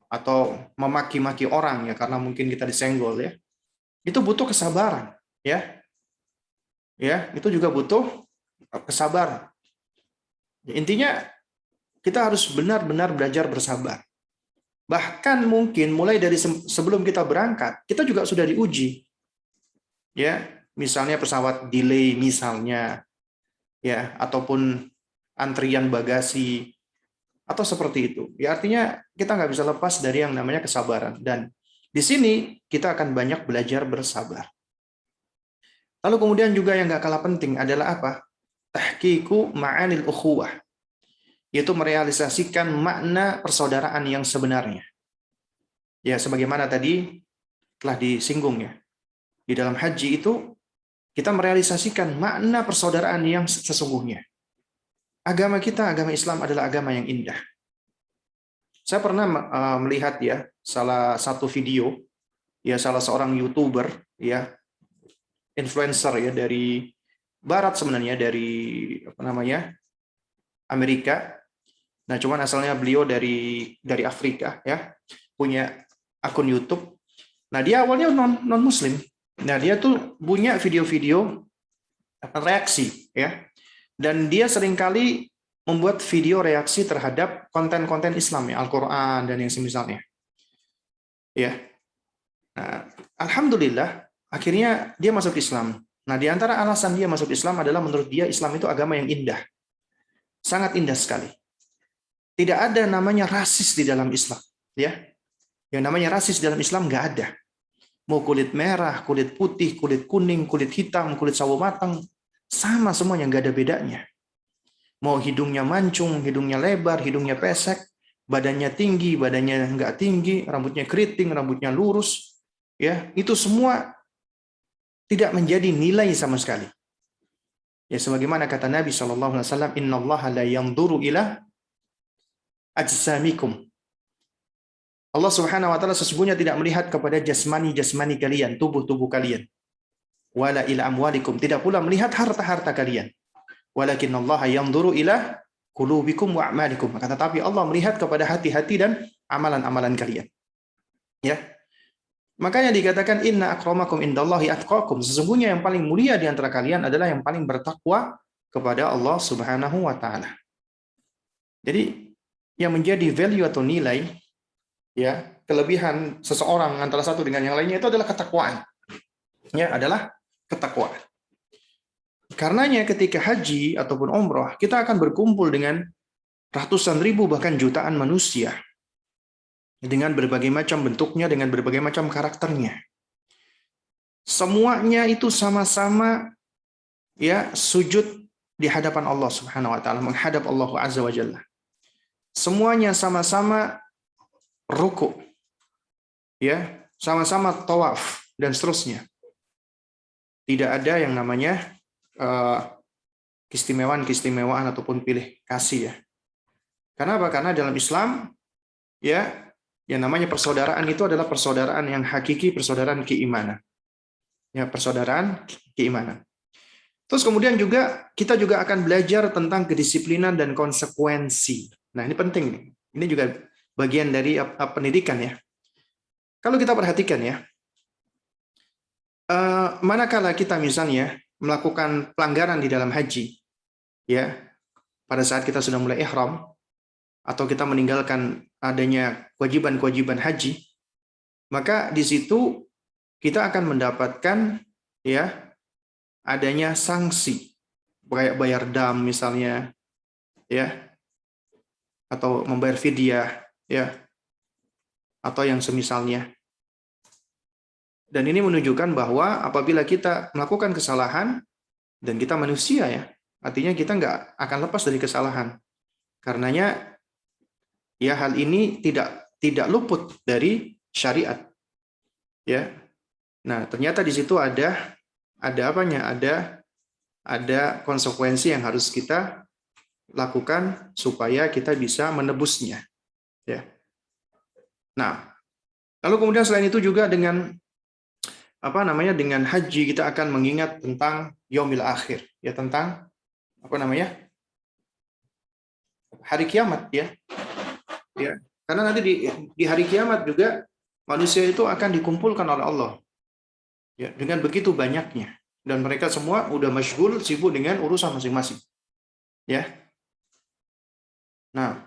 atau memaki-maki orang ya karena mungkin kita disenggol ya. Itu butuh kesabaran, ya. Ya, itu juga butuh kesabaran. Intinya kita harus benar-benar belajar bersabar. Bahkan mungkin mulai dari sebelum kita berangkat, kita juga sudah diuji. ya, misalnya pesawat delay misalnya, ya, ataupun antrian bagasi atau seperti itu. Ya artinya kita nggak bisa lepas dari yang namanya kesabaran, dan di sini kita akan banyak belajar bersabar. Lalu kemudian juga yang nggak kalah penting adalah apa? Tahqiqu ma'anil ukhuwah, yaitu merealisasikan makna persaudaraan yang sebenarnya. Ya sebagaimana tadi telah disinggung ya. Di dalam haji itu kita merealisasikan makna persaudaraan yang sesungguhnya. Agama kita, agama Islam adalah agama yang indah. Saya pernah melihat ya salah satu video ya salah seorang YouTuber ya, influencer ya dari barat sebenarnya, dari apa namanya? Amerika. Nah, cuman asalnya beliau dari Afrika ya, punya akun YouTube. Nah, dia awalnya non muslim. Nah, dia tuh punya video-video reaksi ya. Dan dia seringkali membuat video reaksi terhadap konten-konten Islam ya, Al-Qur'an dan yang semisalnya. Ya. Nah, alhamdulillah akhirnya dia masuk Islam. Nah, di antara alasan dia masuk Islam adalah menurut dia Islam itu agama yang indah. Sangat indah sekali. Tidak ada namanya rasis di dalam Islam, ya. Yang namanya rasis dalam Islam nggak ada. Mau kulit merah, kulit putih, kulit kuning, kulit hitam, kulit sawo matang, sama semuanya, nggak ada bedanya. Mau hidungnya mancung, hidungnya lebar, hidungnya pesek, badannya tinggi, badannya nggak tinggi, rambutnya keriting, rambutnya lurus, ya itu semua tidak menjadi nilai sama sekali. Ya sebagaimana kata Nabi SAW, Innallaha la yanzuru ila ajsamikum. Allah Subhanahu wa taala sesungguhnya tidak melihat kepada jasmani kalian, tubuh kalian. Wala ila amwalikum, tidak pula melihat harta-harta kalian. Walakinallaha yanzuru ila qulubikum wa a'malikum. Maka tetapi Allah melihat kepada hati-hati dan amalan-amalan kalian. Ya. Makanya dikatakan inna akramakum indallahi atqakum. Sesungguhnya yang paling mulia di antara kalian adalah yang paling bertakwa kepada Allah Subhanahu wa taala. Jadi yang menjadi value atau nilai ya, kelebihan seseorang antara satu dengan yang lainnya itu adalah ketakwaan. Ya, adalah ketakwaan. Karenanya ketika haji ataupun umrah, kita akan berkumpul dengan ratusan ribu bahkan jutaan manusia dengan berbagai macam bentuknya, dengan berbagai macam karakternya. Semuanya itu sama-sama ya sujud di hadapan Allah Subhanahu wa taala, menghadap Allah Azza wa Jalla. Semuanya sama-sama ruku, ya, sama-sama tawaf dan seterusnya. Tidak ada yang namanya keistimewaan ataupun pilih kasih ya. Karena apa? Karena dalam Islam ya yang namanya persaudaraan itu adalah persaudaraan yang hakiki, persaudaraan keimanan. Ya, persaudaraan keimanan. Terus kemudian juga kita juga akan belajar tentang kedisiplinan dan konsekuensi. Nah, ini penting nih. Ini juga bagian dari pendidikan ya. Kalau kita perhatikan ya, manakala kita misalnya melakukan pelanggaran di dalam haji, ya, pada saat kita sudah mulai ihram, atau kita meninggalkan adanya kewajiban-kewajiban haji, maka di situ kita akan mendapatkan ya adanya sanksi, kayak bayar dam misalnya, ya, atau membayar fidyah, ya, atau yang semisalnya. Dan ini menunjukkan bahwa apabila kita melakukan kesalahan, dan kita manusia ya, artinya kita nggak akan lepas dari kesalahan. Karenanya ya hal ini tidak luput dari syariat. Ya. Nah, ternyata di situ ada apanya? Ada konsekuensi yang harus kita lakukan supaya kita bisa menebusnya. Ya. Nah, lalu kemudian selain itu juga dengan dengan haji kita akan mengingat tentang yaumil akhir, ya, tentang hari kiamat ya. Ya. Karena nanti di hari kiamat juga manusia itu akan dikumpulkan oleh Allah. Ya, dengan begitu banyaknya, dan mereka semua udah masyghul, sibuk dengan urusan masing-masing. Ya. Nah,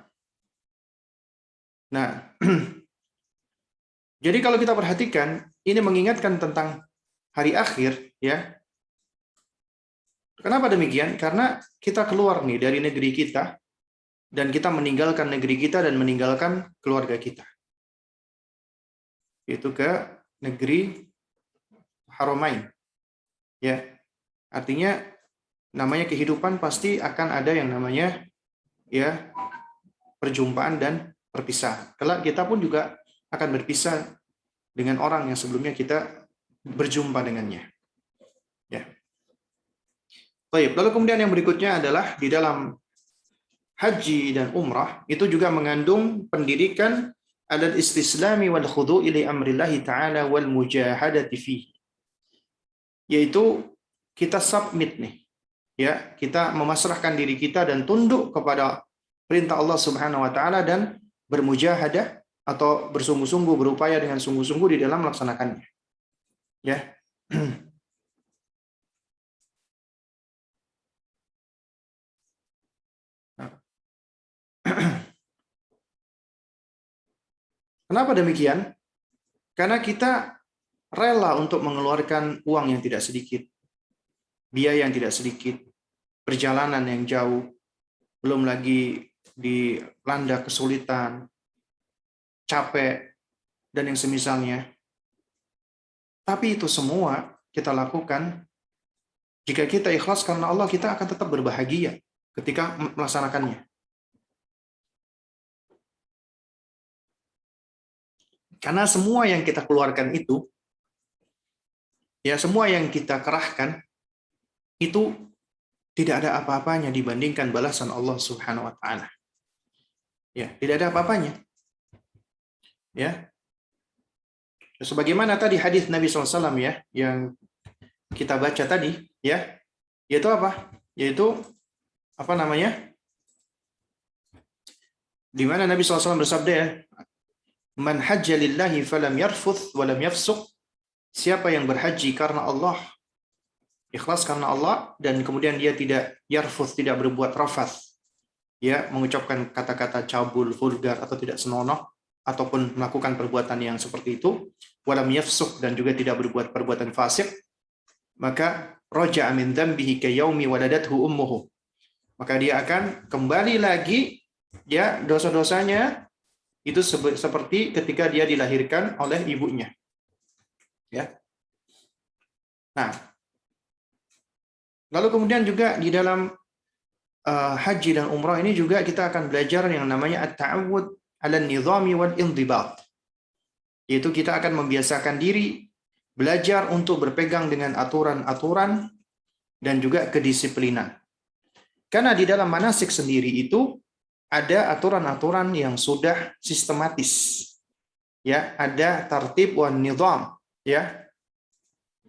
jadi kalau kita perhatikan, ini mengingatkan tentang hari akhir, ya. Kenapa demikian? Karena kita keluar nih dari negeri kita dan kita meninggalkan negeri kita dan meninggalkan keluarga kita. Itu ke negeri Haramain. Ya. Artinya namanya kehidupan pasti akan ada yang namanya ya perjumpaan dan perpisahan. Kelak kita pun juga akan berpisah dengan orang yang sebelumnya kita berjumpa dengannya. Ya. Baik, lalu kemudian yang berikutnya adalah di dalam haji dan umrah itu juga mengandung pendidikan alat istislami wal khudu'i li amrillahi ta'ala wal mujahadati fihi. Yaitu kita submit nih. Ya, kita memasrahkan diri kita dan tunduk kepada perintah Allah Subhanahu wa taala dan bermujahadah atau bersungguh-sungguh berupaya dengan sungguh-sungguh di dalam melaksanakannya. Ya. Kenapa demikian? Karena kita rela untuk mengeluarkan uang yang tidak sedikit, biaya yang tidak sedikit, perjalanan yang jauh, belum lagi dilanda kesulitan, capek, dan yang semisalnya. Tapi itu semua kita lakukan jika kita ikhlas karena Allah, kita akan tetap berbahagia ketika melaksanakannya. Karena semua yang kita keluarkan itu, ya semua yang kita kerahkan, itu tidak ada apa-apanya dibandingkan balasan Allah Subhanahu wa taala. Ya, tidak ada apa-apanya. Ya. Sebagaimana tadi hadis Nabi SAW ya, yang kita baca tadi, ya, yaitu apa? Yaitu apa namanya? Di mana Nabi SAW bersabda ya, Man hajja lillahi falam yarfuth walam yafsuq. Siapa yang berhaji karena Allah, ikhlas karena Allah, dan kemudian dia tidak yarfuth, tidak berbuat rafath, ya, mengucapkan kata-kata cabul, vulgar atau tidak senonoh, ataupun melakukan perbuatan yang seperti itu, walam yafsuq, dan juga tidak berbuat perbuatan fasik, maka raja'a min dzambihi ka yaumi waladathu ummuhu. Maka dia akan kembali lagi, ya, dosa-dosanya itu seperti ketika dia dilahirkan oleh ibunya. Ya. Nah, lalu kemudian juga di dalam haji dan umrah ini juga kita akan belajar yang namanya at-ta'awud 'ala an-nizami wal indibat. Yaitu kita akan membiasakan diri belajar untuk berpegang dengan aturan-aturan dan juga kedisiplinan. Karena di dalam manasik sendiri itu ada aturan-aturan yang sudah sistematis. Ya, ada tartib wan nizam, ya.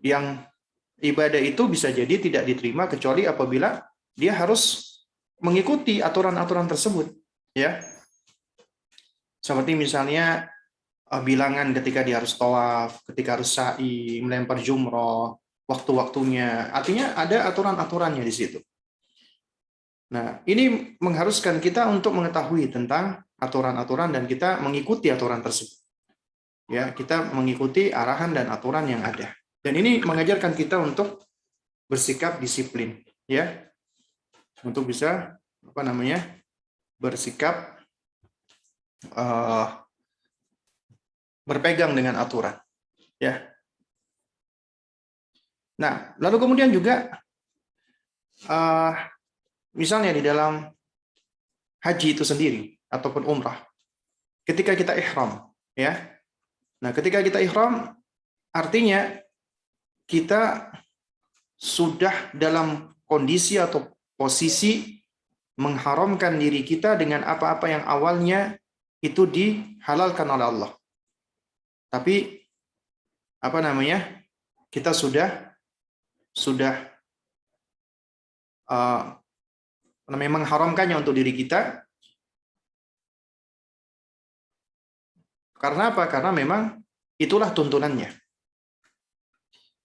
Yang ibadah itu bisa jadi tidak diterima kecuali apabila dia harus mengikuti aturan-aturan tersebut, ya. Seperti misalnya bilangan ketika dia harus tawaf, ketika harus sa'i, melempar jumroh, waktu-waktunya. Artinya ada aturan-aturannya di situ. Nah, ini mengharuskan kita untuk mengetahui tentang aturan-aturan dan kita mengikuti aturan tersebut. Ya, kita mengikuti arahan dan aturan yang ada. Dan ini mengajarkan kita untuk bersikap disiplin, ya. Untuk bisa apa namanya? Bersikap berpegang dengan aturan, ya. Nah, lalu kemudian juga misalnya di dalam haji itu sendiri ataupun umrah, ketika kita ihram, ya. Nah, ketika kita ihram, artinya kita sudah dalam kondisi atau posisi mengharamkan diri kita dengan apa-apa yang awalnya itu dihalalkan oleh Allah. Tapi apa namanya? Kita sudah mengharamkannya untuk diri kita. Karena apa? Karena memang itulah tuntunannya.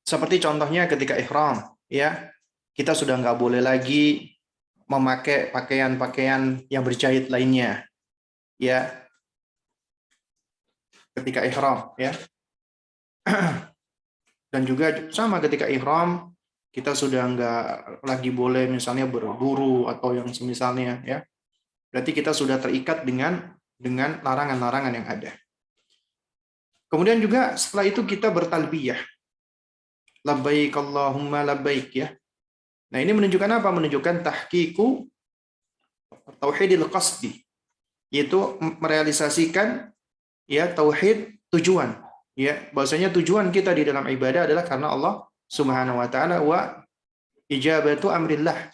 Seperti contohnya ketika ihram, ya, kita sudah nggak boleh lagi memakai pakaian-pakaian yang berjahit lainnya, ya, ketika ihram, ya. Dan juga sama ketika ihram, kita sudah nggak lagi boleh misalnya berburu atau yang semisalnya ya. Berarti kita sudah terikat dengan larangan-larangan yang ada. Kemudian juga setelah itu kita bertalbiyah. Labbaik Allahumma labbaik ya. Nah, ini menunjukkan apa? Menunjukkan tahqiqu tauhidil qasdi, yaitu merealisasikan ya tauhid tujuan. Ya, bahwasanya tujuan kita di dalam ibadah adalah karena Allah Subhanahu wa taala wa ijabatu amrillah,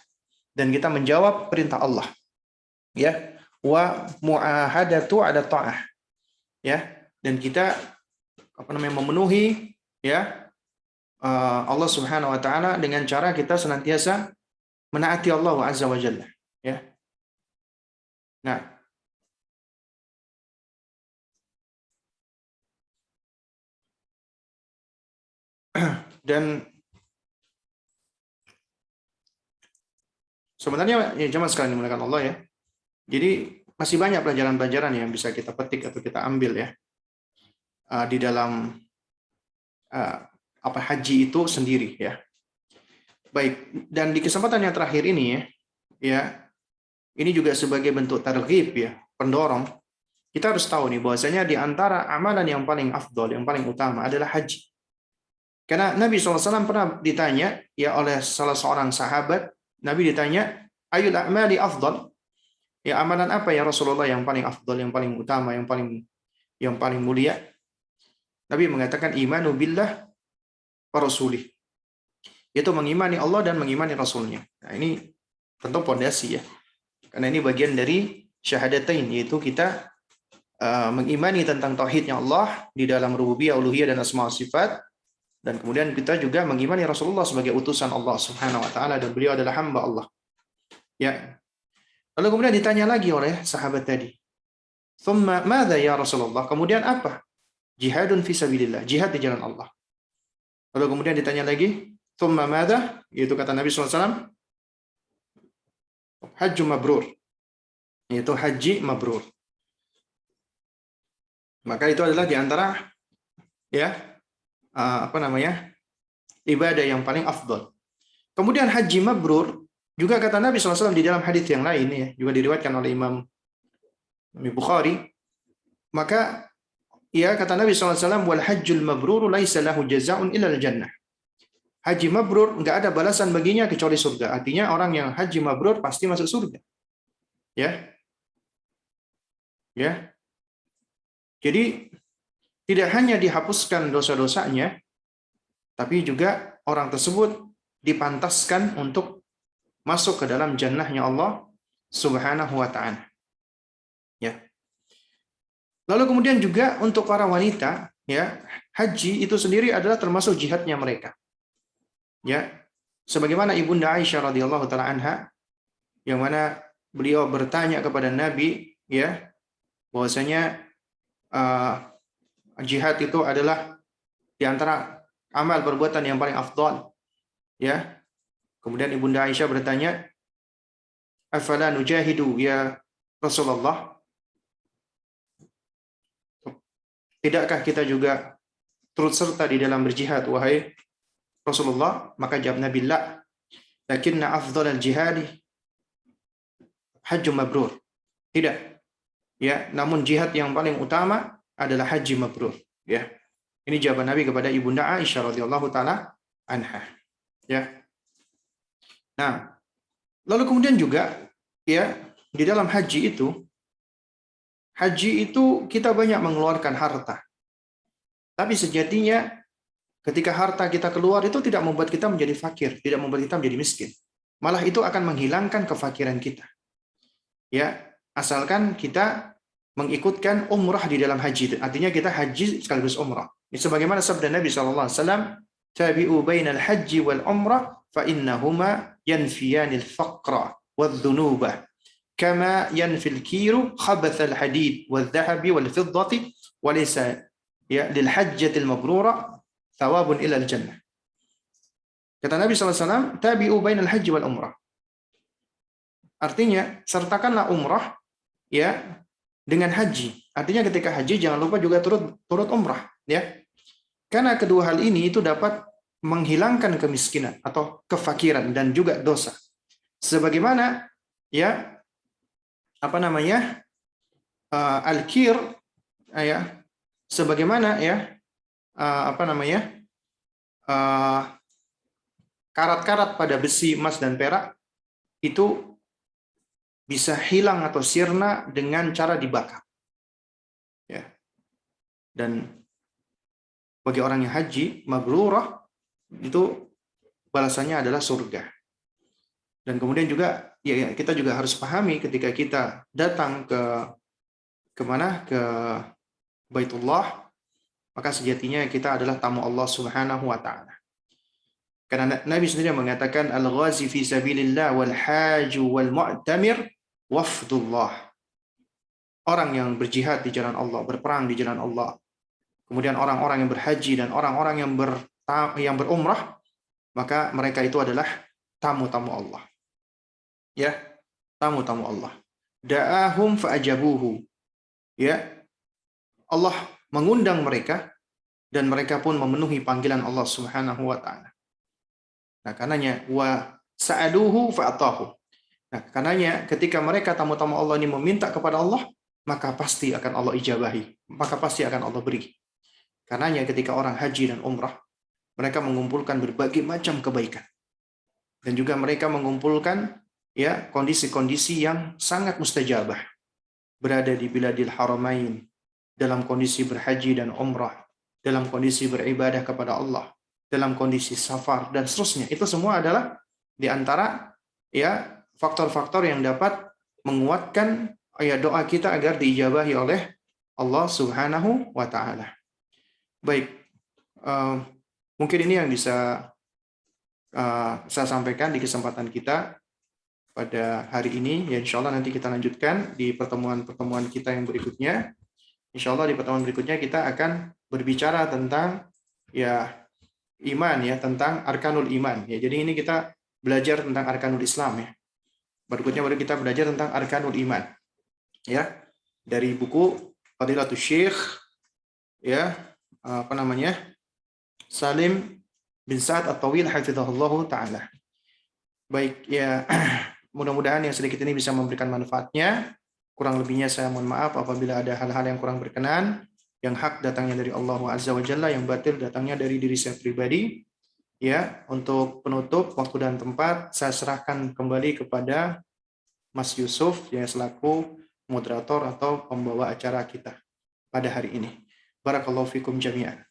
dan kita menjawab perintah Allah. Ya, wa muahadatu ada ta'ah. Ya, dan kita memenuhi ya Allah Subhanahu wa taala dengan cara kita senantiasa menaati Allah Azza wa Jalla ya. Nah, dan sebenarnya ya jemaah sekalian dimuliakan Allah ya. Jadi masih banyak pelajaran-pelajaran yang bisa kita petik atau kita ambil ya di dalam apa haji itu sendiri ya. Baik, dan di kesempatan yang terakhir ini ya ini juga sebagai bentuk targhib ya, pendorong. Kita harus tahu nih bahwasanya di antara amalan yang paling afdol, yang paling utama adalah haji. Karena Nabi SAW pernah ditanya ya oleh salah seorang sahabat, Nabi ditanya, ayul a'mali afdol? Ya, amalan apa ya Rasulullah yang paling afdol, yang paling utama, yang paling mulia? Nabi mengatakan imanu billah wa rasulih. Itu mengimani Allah dan mengimani Rasulnya. Nah, ini tentu pondasi ya. Karena ini bagian dari syahadatain, yaitu kita mengimani tentang tauhidnya Allah di dalam rububiyah, uluhiyah dan asma wa sifat, dan kemudian kita juga mengimani Rasulullah sebagai utusan Allah Subhanahu wa taala dan beliau adalah hamba Allah. Ya. Lalu kemudian ditanya lagi oleh sahabat tadi. "Tsumma madza ya Rasulullah?" Kemudian apa? Jihadun fi sabilillah, jihad di jalan Allah. Lalu kemudian ditanya lagi, "Tsumma madza?" Yaitu kata Nabi SAW, hajju mabrur. Yaitu haji mabrur. Maka itu adalah di antara ya ibadah yang paling afdal. Kemudian haji mabrur juga kata Nabi SAW di dalam hadis yang lain ya, juga diriwayatkan oleh Imam Bukhari. Maka ya kata Nabi SAW, wal hajjul mabrur laisa lahu jazaa'un illa al-jannah. Haji mabrur enggak ada balasan baginya kecuali surga. Artinya orang yang haji mabrur pasti masuk surga. Ya. Ya. Jadi tidak hanya dihapuskan dosa-dosanya, tapi juga orang tersebut dipantaskan untuk masuk ke dalam jannahnya Allah Subhanahu wa taala. Ya. Lalu kemudian juga untuk para wanita, ya, haji itu sendiri adalah termasuk jihadnya mereka. Ya. Sebagaimana Ibunda Aisyah radhiyallahu taala anha yang mana beliau bertanya kepada Nabi, ya, bahwasanya jihad itu adalah di antara amal perbuatan yang paling afdal. Ya. Kemudian Ibunda Aisyah bertanya, "Afala nujahidu ya Rasulullah?" Tidakkah kita juga turut serta di dalam berjihad wahai Rasulullah? Maka jawab Nabi, "La, lakinna afdhalal jihadi hajjum mabrur." Tidak. Ya, namun jihad yang paling utama adalah haji mabrur, ya. Ini jawaban Nabi kepada Ibunda Aisyah radhiyallahu taala anha. Ya. Nah, lalu kemudian juga ya, di dalam haji itu kita banyak mengeluarkan harta. Tapi sejatinya ketika harta kita keluar itu tidak membuat kita menjadi fakir, tidak membuat kita menjadi miskin. Malah itu akan menghilangkan kefakiran kita. Ya, asalkan kita mengikutkan umrah di dalam haji. Artinya kita haji sekaligus umrah. Sebagaimana sabda Nabi SAW, "Tabi'u bainal haji wal umrah fa innahuma yanfiyanil faqra wadh-dhunuba kama yanfil kiru khabathal hadid wadh-dhahabi wal fiddati wa laysa ya lil hajjatil mabrura thawabun ila al jannah." Kata Nabi SAW, "Tabi'u bainal haji wal umrah." Artinya, sertakanlah umrah ya dengan haji. Artinya ketika haji jangan lupa juga turut umrah, ya. Karena kedua hal ini itu dapat menghilangkan kemiskinan atau kefakiran dan juga dosa. Sebagaimana ya apa namanya al-kir ya sebagaimana ya apa namanya karat-karat pada besi, emas dan perak itu bisa hilang atau sirna dengan cara dibakar. Ya. Dan bagi orang yang haji mabrurah itu balasannya adalah surga. Dan kemudian juga ya kita juga harus pahami ketika kita datang ke mana ke Baitullah, maka sejatinya kita adalah tamu Allah Subhanahu wa taala. Karena Nabi sendiri mengatakan al-ghazi fi sabilillah wal haju wal mu'tamir wafdullah. Orang yang berjihad di jalan Allah, berperang di jalan Allah. Kemudian orang-orang yang berhaji dan orang-orang yang berumrah, maka mereka itu adalah tamu-tamu Allah. Ya, tamu-tamu Allah. Da'ahum fa'ajabuhu. Ya. Allah mengundang mereka dan mereka pun memenuhi panggilan Allah Subhanahu wa taala. Nah, karenanya wa sa'aluhu fa'atahu. Nah, karenanya ketika mereka tamu-tamu Allah ini meminta kepada Allah, maka pasti akan Allah ijabahi, maka pasti akan Allah beri. Karenanya ketika orang haji dan umrah, mereka mengumpulkan berbagai macam kebaikan. Dan juga mereka mengumpulkan ya kondisi-kondisi yang sangat mustajabah. Berada di Biladil Haramain, dalam kondisi berhaji dan umrah, dalam kondisi beribadah kepada Allah, dalam kondisi safar dan seterusnya. Itu semua adalah di antara ya faktor-faktor yang dapat menguatkan ya doa kita agar diijabahi oleh Allah Subhanahu wa taala. Baik, mungkin ini yang bisa saya sampaikan di kesempatan kita pada hari ini. Ya insya Allah nanti kita lanjutkan di pertemuan-pertemuan kita yang berikutnya. Insya Allah di pertemuan berikutnya kita akan berbicara tentang ya iman ya, tentang arkanul iman ya. Jadi ini kita belajar tentang arkanul Islam ya. Berikutnya baru kita belajar tentang arkanul iman ya, dari buku Fadilatul Syekh ya apa namanya Salim bin Sa'ad At-Tawil hafizahullah taala. Baik ya, mudah-mudahan yang sedikit ini bisa memberikan manfaatnya. Kurang lebihnya saya mohon maaf apabila ada hal-hal yang kurang berkenan. Yang hak datangnya dari Allah Azza wa Jalla, yang batil datangnya dari diri saya pribadi. Ya, untuk penutup waktu dan tempat saya serahkan kembali kepada Mas Yusuf yang selaku moderator atau pembawa acara kita pada hari ini. Barakallahu fikum jami'an.